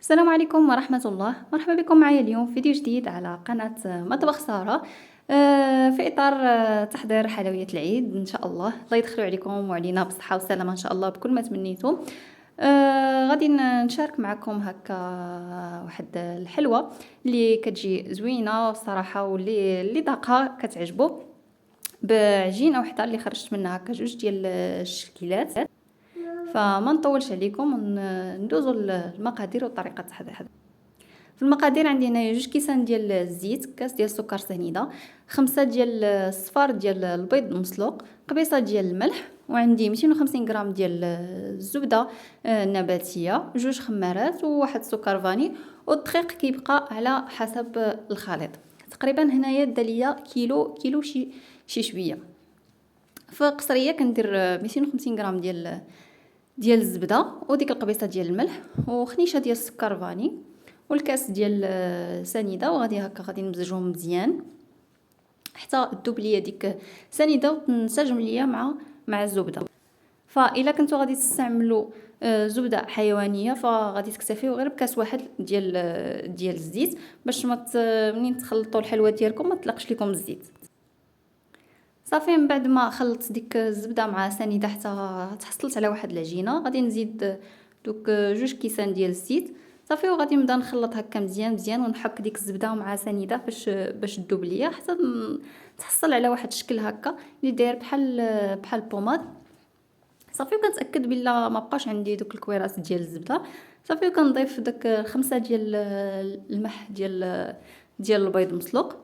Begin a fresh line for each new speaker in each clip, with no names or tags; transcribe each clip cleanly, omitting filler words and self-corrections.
السلام عليكم ورحمة الله، مرحبا بكم معايا اليوم في فيديو جديد على قناة مطبخ سارة. في إطار تحضير حلويات العيد إن شاء الله يدخلوا عليكم وعلينا بالصحة والسلامة إن شاء الله بكل ما تمنيتم. غادي نشارك معكم هكا واحد الحلوة اللي كتجي زوينة الصراحة واللي ذاقها كتعجبو بعجينة وحدة اللي خرجت منها هكا جوج ديال الشكيلات. فما نطولش عليكم ندوزو المقادير وطريقة التحضير. في المقادير عندي هنايا 2 كيسان ديال الزيت، كاس ديال السكر سنيده، 5 ديال الصفار ديال البيض مسلوق، قبيصه ديال الملح، وعندي 250 غرام ديال الزبده النباتيه، 2 خمارات وواحد السكر فاني، والدقيق كيبقى على حسب الخليط. تقريبا هنايا داليا كيلو شي شويه. فقصريه كندير 250 غرام ديال الزبده، وديك القبيصه ديال الملح، وخنيشه ديال السكر فاني، والكاس ديال سنيده، وغادي هكا غادي نمزجهم مزيان حتى تذوب ليا ديك سنيده وتنسجم ليا مع الزبده. فاذا كنتو غادي تستعملوا زبده حيوانيه فغادي تكتفيو غير بكاس واحد ديال الزيت، باش منين تخلطوا الحلوه ديالكم ما تلقش لكم الزيت. صافي من بعد ما خلطت ديك الزبده مع سنيده حتى تحصلت على واحد العجينه، غادي نزيد دوك 2 كيسان ديال الزيت. صافي وغادي نبدا نخلط هكا مزيان ونحك ديك الزبده مع سنيده باش تذوب ليا حتى تحصل على واحد الشكل هكا اللي داير بحال بوماد. صافي وكنتاكد بلا ما بقاش عندي دوك الكويرات ديال الزبده. صافي وكنضيف داك 5 ديال الملح ديال البيض مسلوق،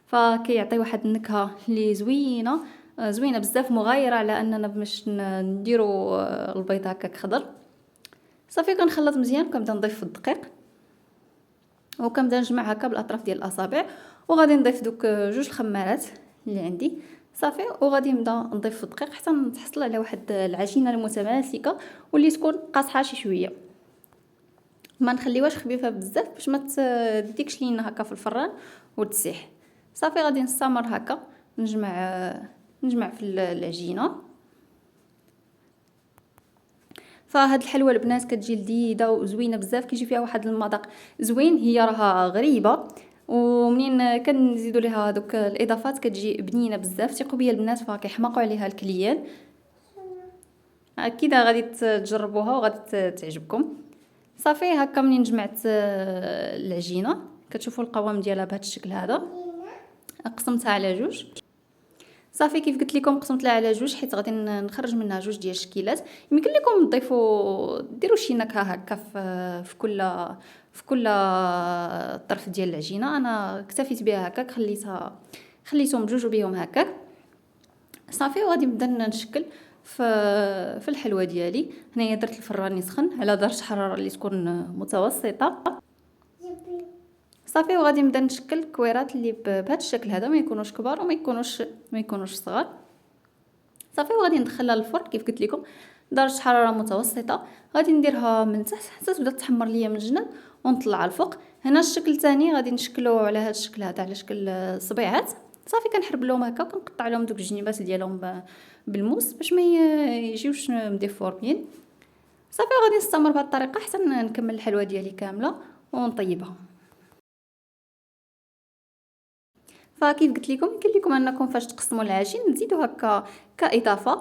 فكيعطي واحد النكهه اللي زوينه بزاف، مغايره على اننا باش نديرو البيض هكاك خضر. صافي كنخلط مزيان، كنبدا نضيف الدقيق وكنبدا نجمع هكا بالاطراف ديال الاصابع، وغادي نضيف دوك 2 خمارات اللي عندي. صافي وغادي نبدا نضيف الدقيق حتى نتحصل على واحد العجينه المتماسكه واللي تكون قاصحه شي شويه، ما نخليوهاش خفيفه بزاف باش ما تديكش لينا هكا في الفران وتسيح. صافي غادي نستمر هكا نجمع في العجينه. فهاد الحلوه البنات كتجي لذيذه وزوينه بزاف، كيجي فيها واحد المذاق زوين، هي راها غريبه ومنين كنزيدوا ليها هذوك الاضافات كتجي بنينه بزاف. ثقوا بيا البنات فكيحماقوا عليها الكليان، اكيد غادي تجربوها وغادي تعجبكم. صافي هكا منين جمعت العجينه كتشوفوا القوام ديالها بهذا الشكل هذا، قسمتها على جوج. صافي كيف قلت لكم قسمت لها على جوج حيت غادي نخرج منها جوج ديال الشكيلات. يمكن لكم تضيفوا ديروا شي نكهه هكا في كل طرف ديال العجينه. انا اكتفيت بها هكاك، خليتهم بجوج بيهم هكاك. صافي وغادي نبدا نشكل في الحلوه ديالي. هنايا درت الفران يسخن على درجه حراره اللي تكون متوسطه. صافي وغادي نبدا نشكل الكويرات اللي بهذا الشكل هذا، ما يكونوش كبار وما يكونوش صغار. صافي وغادي ندخلها للفرن كيف قلت لكم درجه حراره متوسطه. غادي نديرها من تحت حتى تبدا تحمر ليا من الجناب ونطلعها الفوق. هنا الشكل الثاني غادي نشكلو على هذا الشكل هذا على شكل صبيعات. صافي كنحرب لهم هكا وكنقطع لهم دوك الجنيبات ديالهم بالموس باش ما يجيوش مديفورمين. صافي غادي نستمر بهذه الطريقه حتى نكمل الحلوه ديالي كامله ونطيبها. فكيف قلت لكم يمكن لكم انكم فاش تقسموا العجين تزيدوا هكا كاضافه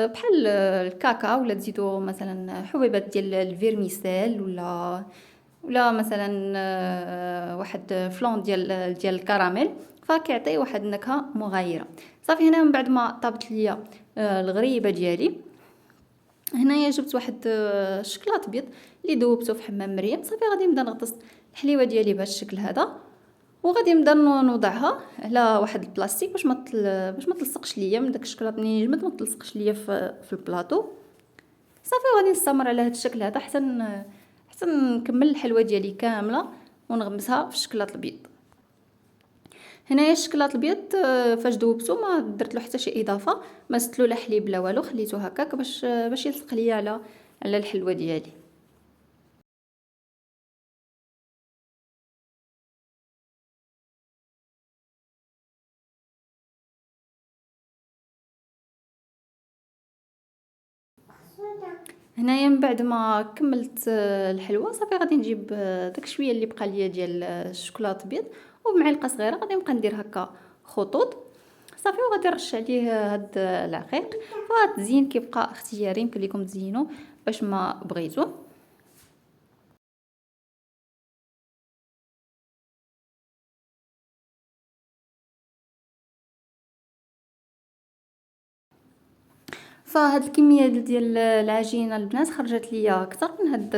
بحال الكاكا، ولا تزيدوا مثلا حبيبات ديال الفيرميسيل، ولا مثلا واحد فلون ديال الكراميل، فكيعطي واحد النكهه مغايره. صافي هنا من بعد ما طابت ليا الغريبه ديالي، هنايا جبت واحد الشكلاط بيض اللي ذوبته في حمام مريم. صافي غادي نبدا نغطس الحليوه ديالي بهذا الشكل هذا، وغادي نبدا نوضعها على واحد البلاستيك باش ما تلصقش ليا من داك الشكلاط. منين يجمد ما تلصقش ليا في البلاطو. صافي غادي نستمر على هذا الشكل هذا حتى نكمل الحلوه ديالي كامله ونغمسها في الشكلاط البيض. هنايا الشكلاط البيض فاش ذوبته ما درت له حتى شي اضافه، ما زدتلو لا حليب لا والو، خليته هكاك باش يلصق ليا على الحلوه ديالي. هنايا من بعد ما كملت الحلوى صافي غادي نجيب داك شويه اللي بقى ليا ديال الشوكولاط بيض، وبمعلقه صغيره غادي نبقى ندير هكا خطوط صافي، وغادي نرش عليه هاد العقيق. فهاد التزيين كيبقى اختياري، يمكن لكم تزينوا باش ما بغيتو. فهاد الكميه ديال العجينه البنات خرجت ليا اكثر من هاد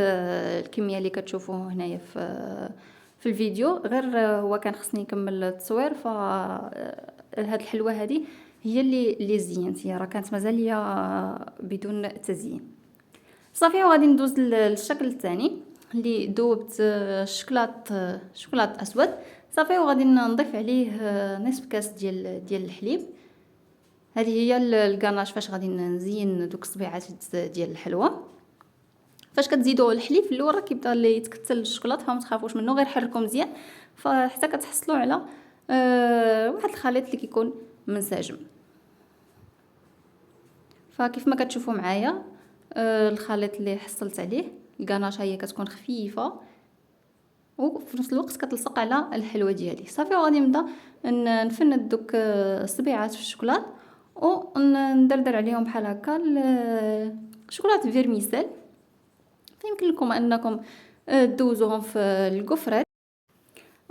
الكميه اللي كتشوفوه هنايا في الفيديو، غير هو كان خصني نكمل التصوير. ف هاد الحلوه هادي هي اللي زينت، هي راه كانت مازال ليا بدون تزيين. صافي وغادي ندوز للشكل الثاني اللي دوبت شوكولاط اسود صافي، وغادي نضيف عليه نصف كاس ديال الحليب. هذه هي الكاناش فاش غادي نزين دوك الصبيعات ديال الحلوى. فاش كتزيدوا الحليب في الاول راه كيبدا يتكتل الشوكولاط، فما تخافوش منه، غير حركوا مزيان فحتى كتحصلوا على واحد الخليط اللي كيكون منسجم. فكيف ما كتشوفوا معايا الخليط اللي حصلت عليه، الكاناش هي كتكون خفيفه وفي نفس الوقت كتلصق على الحلوه ديالي. صافي وغادي نبدا نفند دوك الصبيعات في الشوكولاط وندردر عليهم بحال هكا الشوكولاط فيرميسيل. فيمكن لكم انكم دوزوهم في الكفرات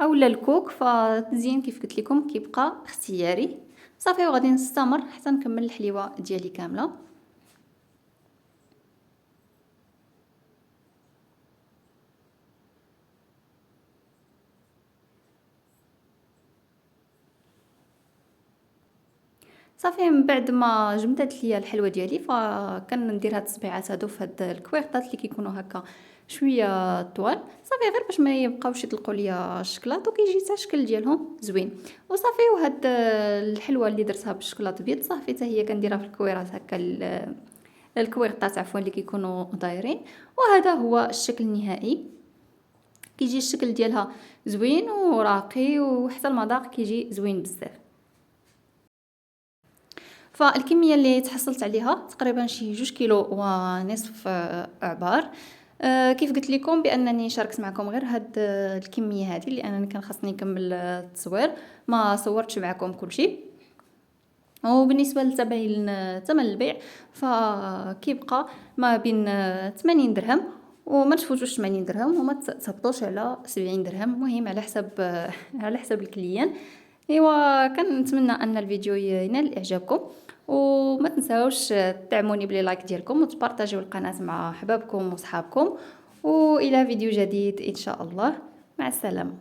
اولا الكوك، فالتزيين كيف قلت لكم كيبقى اختياري. صافي وغادي نستمر حتى نكمل الحليوه ديالي كامله. صافي من بعد ما جمدت ليا الحلوه ديالي فكندير هاد الصبيعات هادو في هاد الكويرطات اللي كيكونوا هكا شويه طوال صافي، غير باش ما يبقاوش يطلقوا ليا الشكلاط وكيجي حتى الشكل ديالهم زوين. وصافي وهاد الحلوه اللي درتها بالشكلاط بيض صافي حتى هي كنديرها في الكويرات هكا الكويرطات عفوا اللي كيكونوا دايرين. وهذا هو الشكل النهائي، كيجي الشكل ديالها زوين وراقي وحتى المذاق كيجي زوين بزاف. فالكميه اللي تحصلت عليها تقريبا شي 2 كيلو ونصف عبار. كيف قلت لكم بانني شاركت معكم غير هاد الكميه هذه لانني كان خاصني نكمل التصوير، ما صورتش معكم كل شيء. وبالنسبه لثمن البيع فكيبقى ما بين 80 درهم وما تفوتوش 80 درهم وما تهبطوش على 70 درهم، مهم على حسب على حسب الكليان. ايوا كنتمنى ان الفيديو ينال اعجابكم، وما تنساوش تدعموني بلي لايك ديالكم وتبارطاجيو القناه مع احبابكم وصحابكم، والى فيديو جديد ان شاء الله. مع السلامه.